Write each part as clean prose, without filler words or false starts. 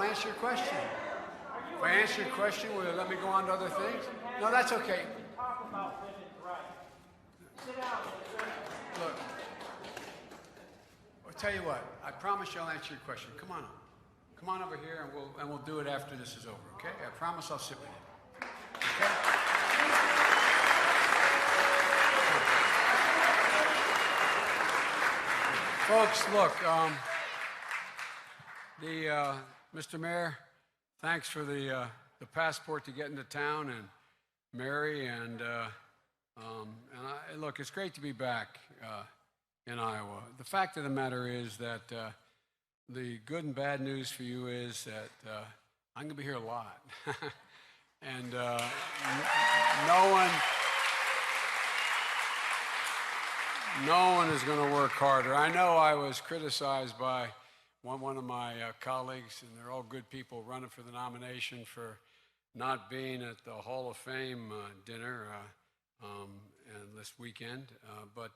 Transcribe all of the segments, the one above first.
answer your question. If I answer your question, will you let me go on to other things? No, that's okay. Look, I'll tell you what. I promise you I'll answer your question. Come on up. Come on over here, and we'll do it after this is over. Okay? I promise I'll sit with you. Okay? Folks, look. Mr. Mayor, thanks for the passport to get into town, and Mary, and look, it's great to be back in Iowa. The fact of the matter is that the good and bad news for you is that I'm going to be here a lot, and no one is going to work harder. I know I was criticized by one of my colleagues, and they're all good people running for the nomination, for not being at the Hall of Fame dinner and this weekend. But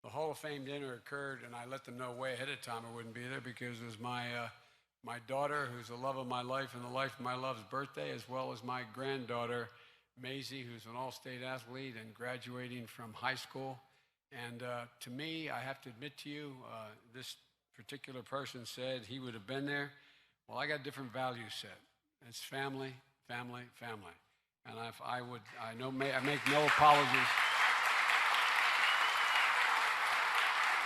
the Hall of Fame dinner occurred, and I let them know way ahead of time I wouldn't be there because it was my daughter, who's the love of my life and the life of my love's birthday, as well as my granddaughter, Maisie, who's an all-state athlete and graduating from high school. And to me, I have to admit to you, this particular person said he would have been there. Well, I got a different value set. It's family, family, family. And I make no apologies.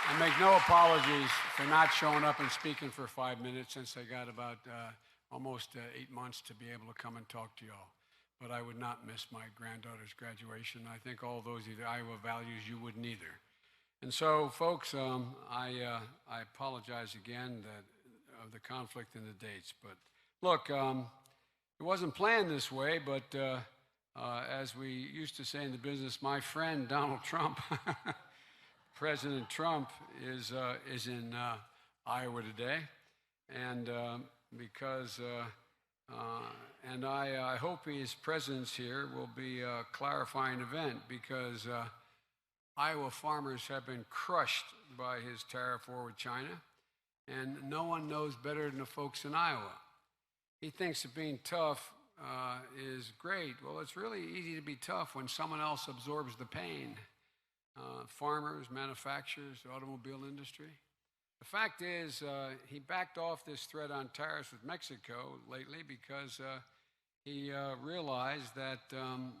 I make no apologies for not showing up and speaking for 5 minutes, since I got about almost 8 months to be able to come and talk to y'all. But I would not miss my granddaughter's graduation. I think all those Iowa values you wouldn't either. And so, folks, I apologize again of the conflict in the dates. But look, it wasn't planned this way, but as we used to say in the business, my friend Donald Trump, President Trump, is in Iowa today, and and I hope his presence here will be a clarifying event, because Iowa farmers have been crushed by his tariff war with China, and no one knows better than the folks in Iowa. He thinks that being tough is great. Well, it's really easy to be tough when someone else absorbs the pain. Farmers, manufacturers, the automobile industry. The fact is, he backed off this threat on tariffs with Mexico lately because he realized that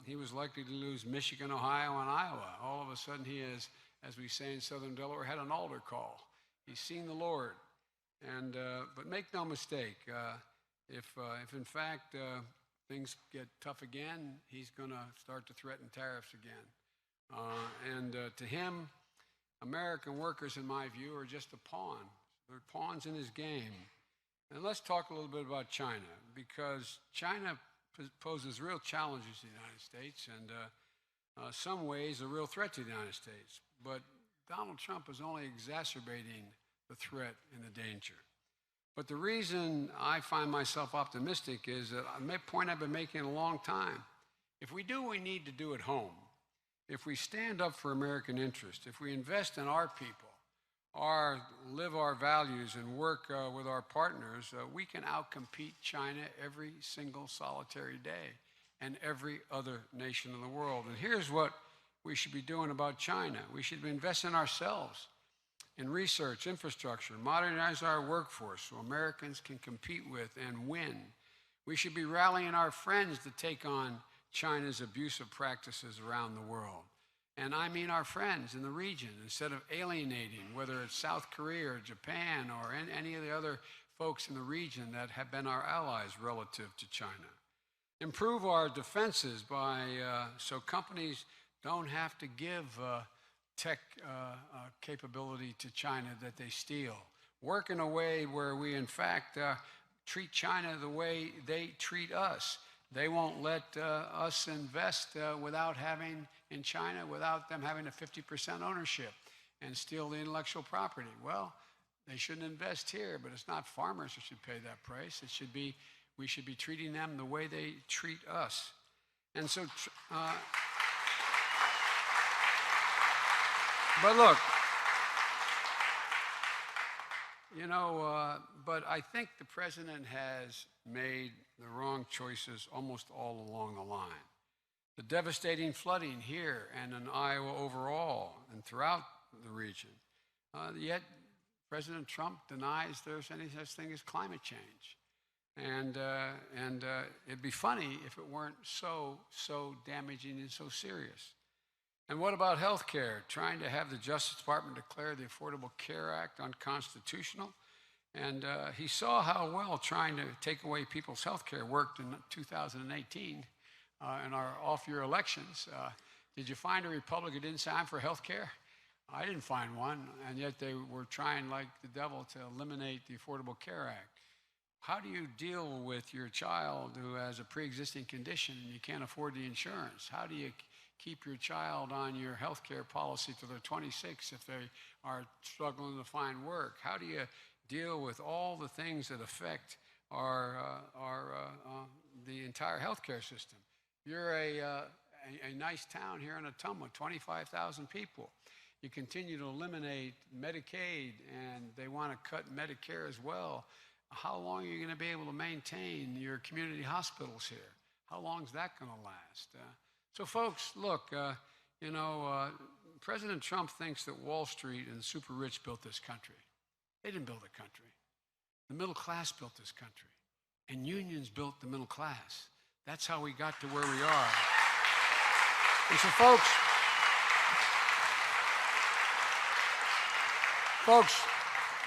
he was likely to lose Michigan, Ohio, and Iowa. All of a sudden, he has, as we say in Southern Delaware, had an altar call. He's seen the Lord. And but make no mistake, if in fact things get tough again, he's going to start to threaten tariffs again. To him, American workers, in my view, are just a pawn. They're pawns in his game. And let's talk a little bit about China, because China poses real challenges to the United States, and some ways a real threat to the United States. But Donald Trump is only exacerbating the threat and the danger. But the reason I find myself optimistic is that a point I've been making a long time. If we do what we need to do at home, if we stand up for American interest, if we invest in our people, live our values, and work with our partners, we can outcompete China every single solitary day and every other nation in the world. And here's what we should be doing about China. We should be investing in ourselves, in research, infrastructure, modernize our workforce so Americans can compete with and win. We should be rallying our friends to take on China's abusive practices around the world. And I mean our friends in the region, instead of alienating, whether it's South Korea or Japan or any of the other folks in the region that have been our allies relative to China. Improve our defenses so companies don't have to give tech capability to China that they steal. Work in a way where we, in fact, treat China the way they treat us. They won't let us invest in China without them having a 50% ownership and steal the intellectual property. Well, they shouldn't invest here, but it's not farmers who should pay that price. We should be treating them the way they treat us. And so, but look, But I think the president has made the wrong choices almost all along the line. The devastating flooding here and in Iowa overall and throughout the region. Yet President Trump denies there's any such thing as climate change. And it'd be funny if it weren't so damaging and so serious. And what about health care? Trying to have the Justice Department declare the Affordable Care Act unconstitutional. And he saw how well trying to take away people's health care worked in 2018 in our off-year elections. Did you find a Republican who didn't say, I'm for health care? I didn't find one, and yet they were trying like the devil to eliminate the Affordable Care Act. How do you deal with your child who has a pre-existing condition and you can't afford the insurance? How do you keep your child on your health care policy till they're 26 if they are struggling to find work? How do you deal with all the things that affect the entire healthcare system? You're a nice town here in Ottumwa, 25,000 people. You continue to eliminate Medicaid, and they want to cut Medicare as well. How long are you going to be able to maintain your community hospitals here? How long is that going to last? So, folks, look, President Trump thinks that Wall Street and the super rich built this country. They didn't build the country. The middle class built this country, and unions built the middle class. That's how we got to where we are. And so, folks,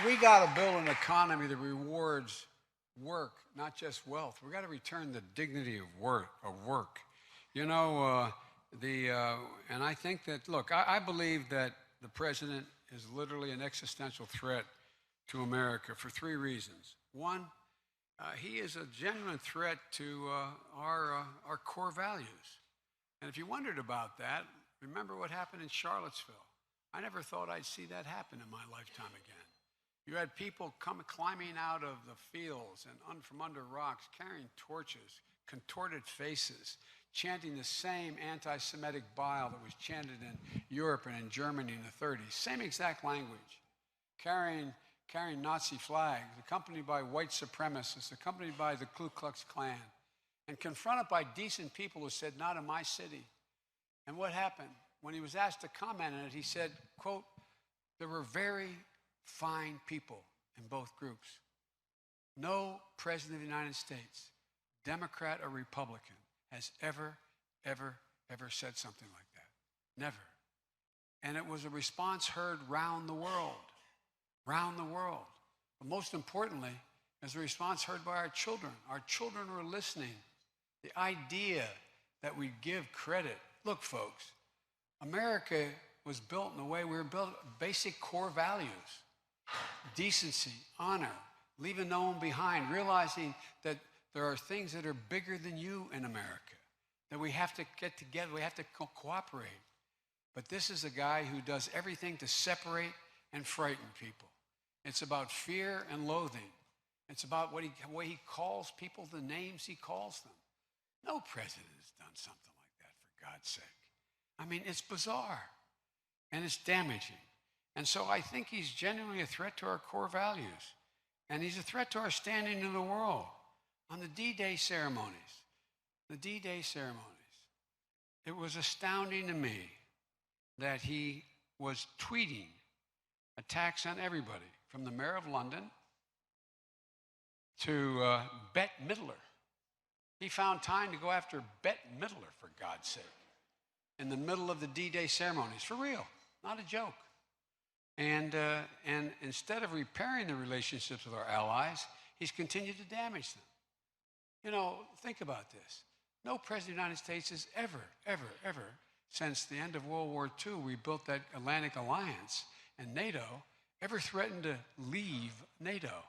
we got to build an economy that rewards work, not just wealth. We got to return the dignity of work. And I think that, look, I believe that the president is literally an existential threat to America for three reasons. One, he is a genuine threat to our core values. And if you wondered about that, remember what happened in Charlottesville. I never thought I'd see that happen in my lifetime again. You had people climbing out of the fields and from under rocks, carrying torches, contorted faces, chanting the same anti-Semitic bile that was chanted in Europe and in Germany in the 30s. Same exact language. Carrying Nazi flags, accompanied by white supremacists, accompanied by the Ku Klux Klan, and confronted by decent people who said, not in my city. And what happened? When he was asked to comment on it, he said, quote, there were very fine people in both groups. No president of the United States, Democrat or Republican, has ever said something like that. Never. And it was a response heard round the world. Round the world. But most importantly, as a response heard by our children. Our children were listening. The idea that we give credit. Look, folks, America was built in the way we were built, basic core values. Decency, honor, leaving no one behind, realizing that there are things that are bigger than you in America, that we have to get together, we have to cooperate. But this is a guy who does everything to separate and frighten people. It's about fear and loathing. It's about the way he calls people the names he calls them. No president has done something like that, for God's sake. I mean, it's bizarre, and it's damaging. And so I think he's genuinely a threat to our core values, and he's a threat to our standing in the world. On the D-Day ceremonies, it was astounding to me that he was tweeting attacks on everybody, from the mayor of London to Bette Midler. He found time to go after Bette Midler, for God's sake, in the middle of the D-Day ceremonies, for real, not a joke. And instead of repairing the relationships with our allies, he's continued to damage them. You know, think about this. No president of the United States has ever, since the end of World War II, we built that Atlantic Alliance and NATO, ever threatened to leave NATO.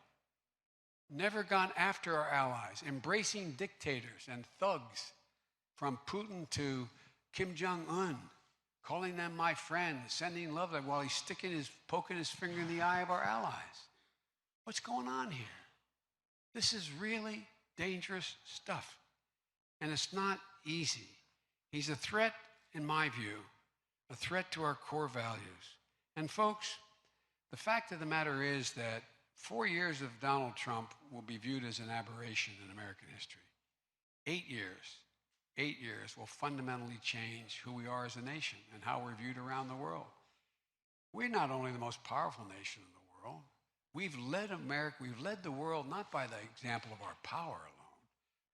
Never gone after our allies, embracing dictators and thugs, from Putin to Kim Jong-un, calling them my friends, sending love while he's poking his finger in the eye of our allies. What's going on here? This is really dangerous stuff, and it's not easy. He's a threat, in my view, a threat to our core values. And folks, the fact of the matter is that 4 years of Donald Trump will be viewed as an aberration in American history. 8 years will fundamentally change who we are as a nation and how we're viewed around the world. We're not only the most powerful nation in the world, we've led America, we've led the world not by the example of our power alone,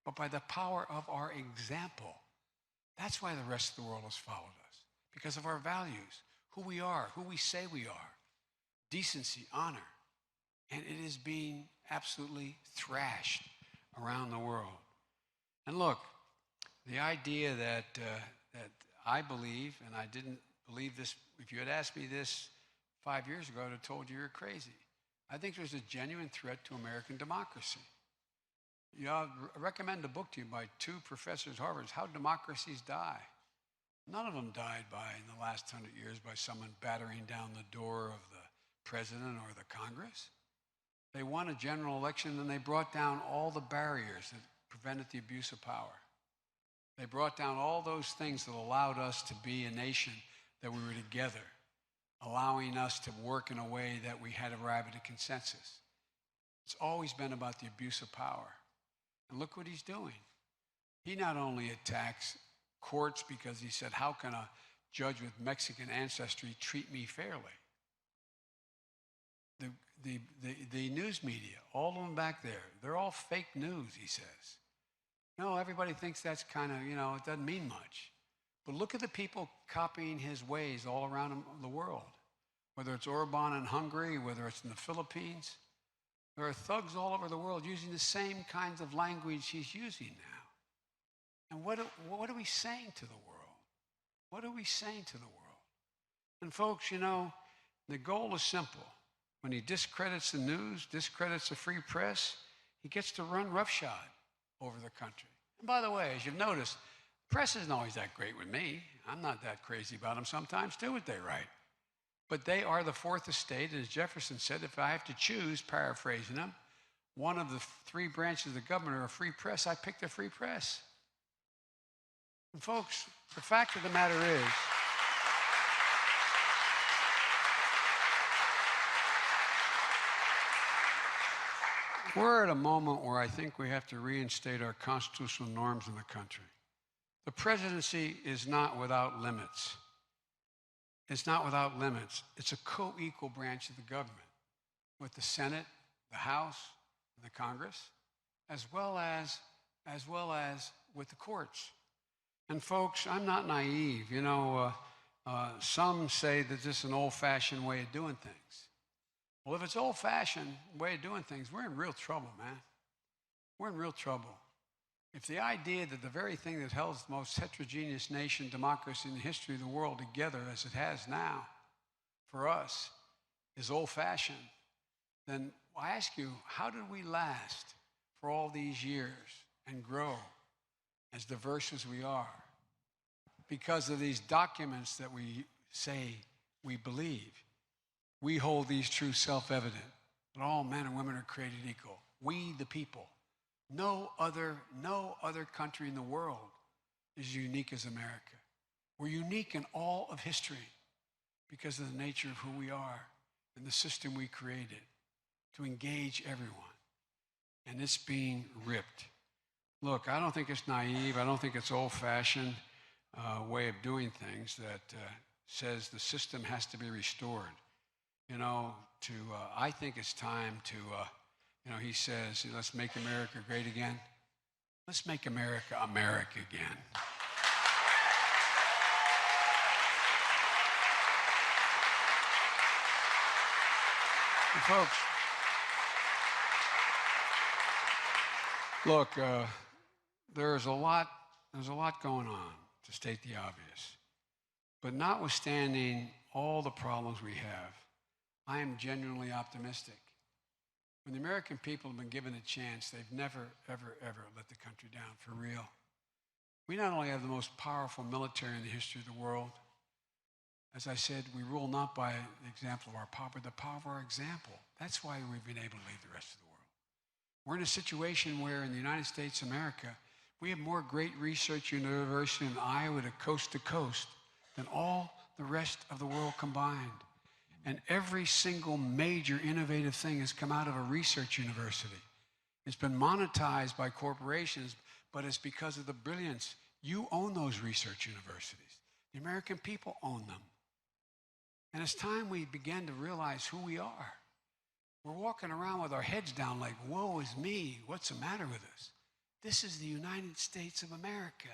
but by the power of our example. That's why the rest of the world has followed us, because of our values, who we are, who we say we are, decency, honor. And it is being absolutely thrashed around the world. And look, the idea that I believe, and I didn't believe this, if you had asked me this 5 years ago, I'd have told you you're crazy. I think there's a genuine threat to American democracy. You know, I recommend a book to you by 2 professors at Harvard, How Democracies Die. None of them died in the last 100 years by someone battering down the door of the president or the Congress. They won a general election and they brought down all the barriers that prevented the abuse of power. They brought down all those things that allowed us to be a nation that we were together, allowing us to work in a way that we had arrived at a consensus. It's always been about the abuse of power. And look what he's doing. He not only attacks courts because he said, how can a judge with Mexican ancestry treat me fairly? The news media, all of them back there, they're all fake news, he says. No, everybody thinks that's kind of, it doesn't mean much. But look at the people copying his ways all around the world, whether it's Orban in Hungary, whether it's in the Philippines. There are thugs all over the world using the same kinds of language he's using now. And what are we saying to the world? What are we saying to the world? And folks, the goal is simple. When he discredits the news, discredits the free press, he gets to run roughshod over the country. And by the way, as you've noticed, the press isn't always that great with me. I'm not that crazy about them sometimes, do what they write. But they are the fourth estate, and as Jefferson said, if I have to choose, paraphrasing him, one of the 3 branches of the government are a free press, I pick the free press. And folks, the fact of the matter is, we're at a moment where I think we have to reinstate our constitutional norms in the country. The presidency is not without limits. It's not without limits. It's a co-equal branch of the government with the Senate, the House, and the Congress, as well as with the courts. And folks, I'm not naive. Some say that this is an old-fashioned way of doing things. Well, if it's old-fashioned way of doing things, we're in real trouble, man. We're in real trouble. If the idea that the very thing that held the most heterogeneous nation democracy in the history of the world together as it has now for us is old-fashioned, then I ask you, how did we last for all these years and grow as diverse as we are? Because of these documents that we say we believe. We hold these truths self-evident, that all men and women are created equal. We, the people. No other country in the world is unique as America. We're unique in all of history because of the nature of who we are and the system we created to engage everyone. And it's being ripped. Look, I don't think it's naive. I don't think it's old-fashioned way of doing things that says the system has to be restored. I think it's time to, he says, let's make America great again. Let's make America America again. And folks, look, there's a lot going on, to state the obvious. But notwithstanding all the problems we have, I am genuinely optimistic. When the American people have been given a chance, they've never, ever, ever let the country down, for real. We not only have the most powerful military in the history of the world, as I said, we rule not by the example of our power, but the power of our example. That's why we've been able to lead the rest of the world. We're in a situation where in the United States of America, we have more great research universities in Iowa to coast than all the rest of the world combined. And every single major innovative thing has come out of a research university. It's been monetized by corporations, but it's because of the brilliance. You own those research universities. The American people own them. And it's time we begin to realize who we are. We're walking around with our heads down like, woe is me, what's the matter with us? This is the United States of America.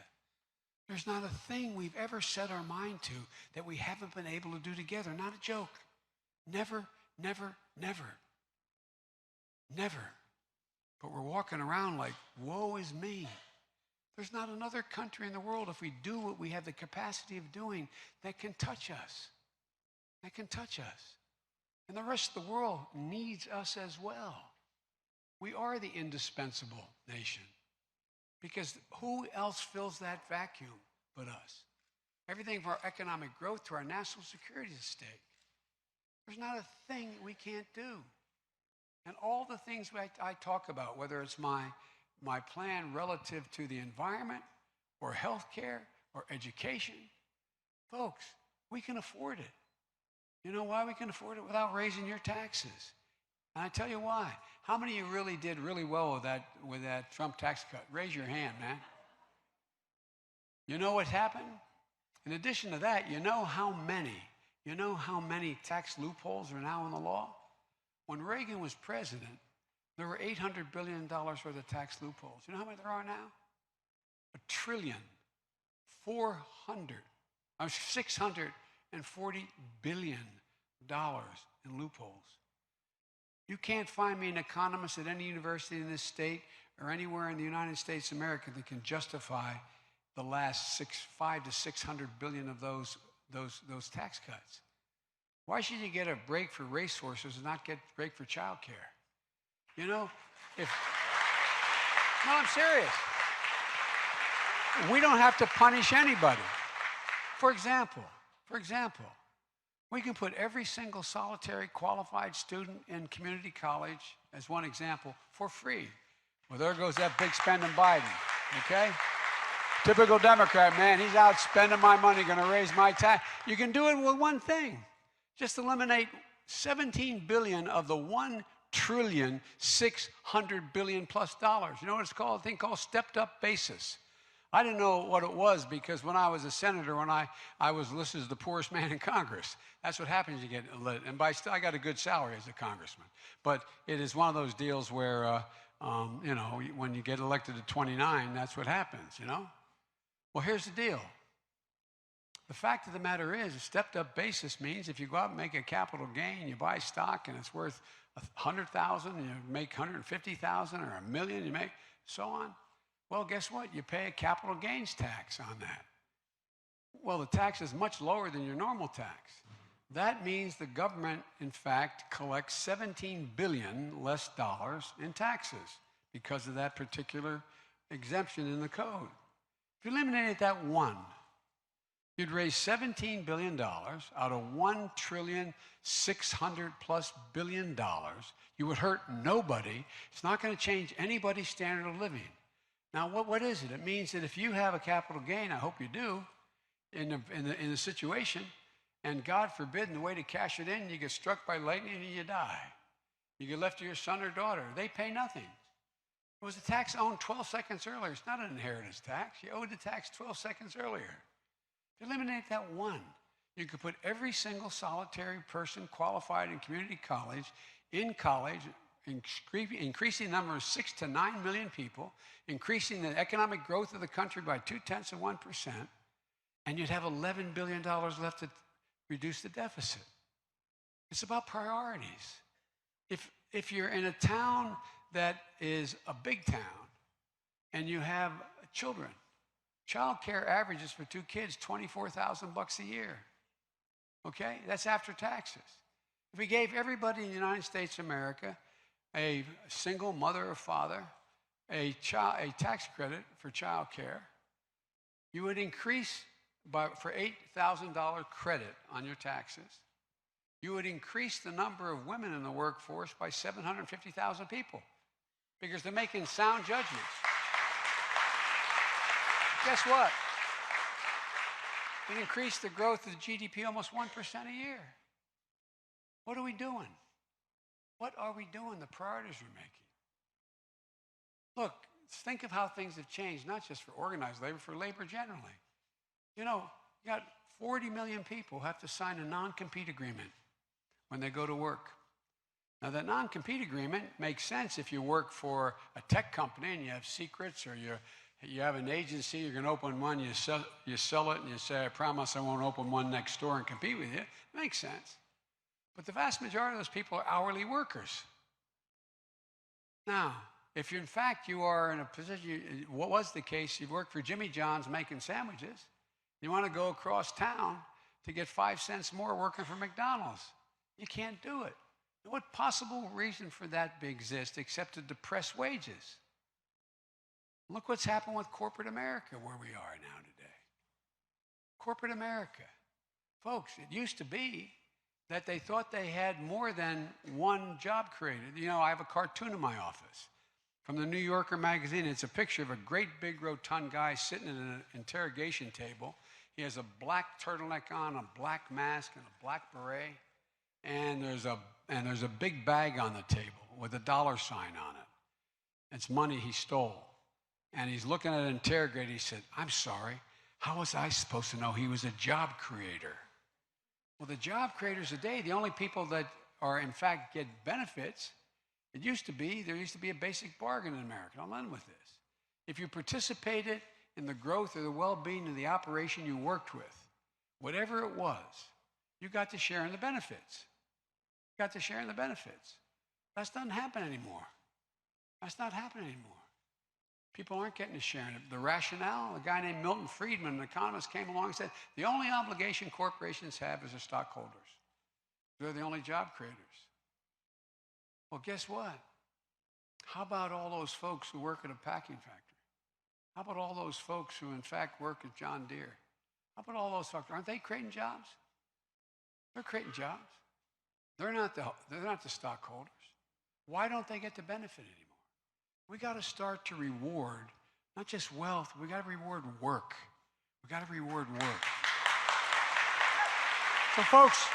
There's not a thing we've ever set our mind to that we haven't been able to do together. Not a joke. Never, never, never. Never. But we're walking around like, woe is me. There's not another country in the world, if we do what we have the capacity of doing, that can touch us. That can touch us. And the rest of the world needs us as well. We are the indispensable nation. Because who else fills that vacuum but us? Everything from our economic growth to our national security is at stake. There's not a thing we can't do. And all the things I talk about, whether it's my plan relative to the environment or healthcare or education, folks, we can afford it. You know why we can afford it? Without raising your taxes. And I tell you why. How many of you really did really well with that Trump tax cut? Raise your hand, man. You know what happened? In addition to that, you know how many tax loopholes are now in the law? When Reagan was president, there were $800 billion worth of tax loopholes. You know how many there are now? $640 billion in loopholes. You can't find me an economist at any university in this state or anywhere in the United States of America that can justify the last $500 to $600 billion of those tax cuts. Why should you get a break for racehorses and not get a break for child care? You know, no, I'm serious. We don't have to punish anybody. For example, we can put every single solitary qualified student in community college, as one example, for free. Well, there goes that big spending Biden, okay? Typical Democrat, man, he's out spending my money, gonna raise my tax. You can do it with one thing. Just eliminate $17 billion of the $1 trillion, $600 billion plus dollars. You know what it's called? A thing called stepped up basis. I didn't know what it was because when I was a senator, when I was listed as the poorest man in Congress. That's what happens, you get lit. And I got a good salary as a congressman. But it is one of those deals where, you know, when you get elected at 29, that's what happens, you know? Well, here's the deal. The fact of the matter is, a stepped up basis means if you go out and make a capital gain, you buy stock and it's worth $100,000, you make $150,000 or $1 million, you make so on. Well, guess what? You pay a capital gains tax on that. Well, the tax is much lower than your normal tax. That means the government, in fact, collects $17 billion less dollars in taxes because of that particular exemption in the code. If you eliminated that one, you'd raise $17 billion out of $1 trillion, $600 plus billion. You would hurt nobody. It's not going to change anybody's standard of living. Now, what is it? It means that if you have a capital gain, I hope you do, in the situation, and God forbid, in the way to cash it in, you get struck by lightning and you die. You get left to your son or daughter. They pay nothing. It was a tax owed 12 seconds earlier. It's not an inheritance tax. You owed the tax 12 seconds earlier. If you eliminate that one, you could put every single solitary person qualified in community college in college, increasing the number of 6 to 9 million people, increasing the economic growth of the country by 0.2%, and you'd have $11 billion left to reduce the deficit. It's about priorities. If you're in a town that is a big town and you have children, child care averages for 2 kids $24,000 a year. Okay? That's after taxes. If we gave everybody in the United States of America, a single mother or father, a tax credit for child care, you would increase for $8,000 credit on your taxes. You would increase the number of women in the workforce by 750,000 people because they're making sound judgments. Guess what? It increased the growth of the GDP almost 1% a year. What are we doing? What are we doing? The priorities we're making. Look, think of how things have changed, not just for organized labor, for labor generally. You know, you got 40 million people who have to sign a non-compete agreement when they go to work. Now, that non-compete agreement makes sense if you work for a tech company and you have secrets, or you have an agency, you're going to open one, you sell it, and you say, I promise I won't open one next door and compete with you. It makes sense. But the vast majority of those people are hourly workers. Now, if in fact you are in a position, what was the case, you work for Jimmy John's making sandwiches, you want to go across town to get 5 cents more working for McDonald's. You can't do it. What possible reason for that exists except to depress wages? Look what's happened with corporate America, where we are now today. Corporate America. Folks, it used to be that they thought they had more than one job created. You know, I have a cartoon in my office from the New Yorker magazine. It's a picture of a great big rotund guy sitting at an interrogation table. He has a black turtleneck on, a black mask, and a black beret. And there's a big bag on the table with a dollar sign on it. It's money he stole. And he's looking at an interrogator. He said, I'm sorry, how was I supposed to know he was a job creator? Well, the job creators today, the only people that are in fact get benefits, there used to be a basic bargain in America. I'll end with this. If you participated in the growth or the well-being of the operation you worked with, whatever it was, you got to share in the benefits. Got to share in the benefits. That doesn't happen anymore. That's not happening anymore. People aren't getting to share in it. The rationale, a guy named Milton Friedman, an economist, came along and said, the only obligation corporations have is their stockholders. They're the only job creators. Well, guess what? How about all those folks who work at a packing factory? How about all those folks who, in fact, work at John Deere? How about all those folks? Aren't they creating jobs? They're creating jobs. They're not the stockholders. Why don't they get the benefit anymore? We got to start to reward, not just wealth, we got to reward work. We got to reward work. So folks,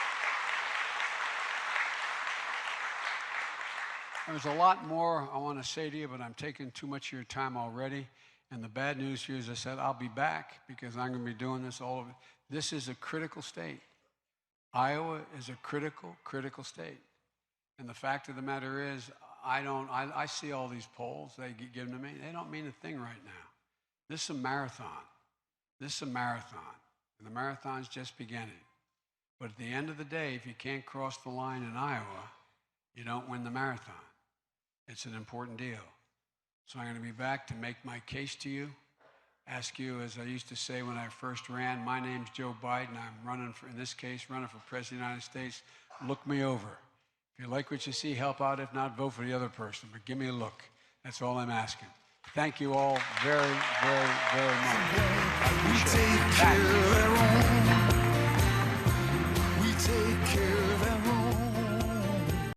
there's a lot more I want to say to you, but I'm taking too much of your time already. And the bad news here is I said I'll be back because I'm going to be doing this all over. This is a critical state. Iowa is a critical state. And the fact of the matter is, I see all these polls they get given to me. They don't mean a thing right now. This is a marathon. This is a marathon. And the marathon's just beginning. But at the end of the day, if you can't cross the line in Iowa, you don't win the marathon. It's an important deal. So I'm going to be back to make my case to you. Ask you, as I used to say when I first ran, my name's Joe Biden. I'm running for, in this case, running for President of the United States. Look me over. If you like what you see, help out. If not, vote for the other person. But give me a look. That's all I'm asking. Thank you all very, very, very much. I appreciate it.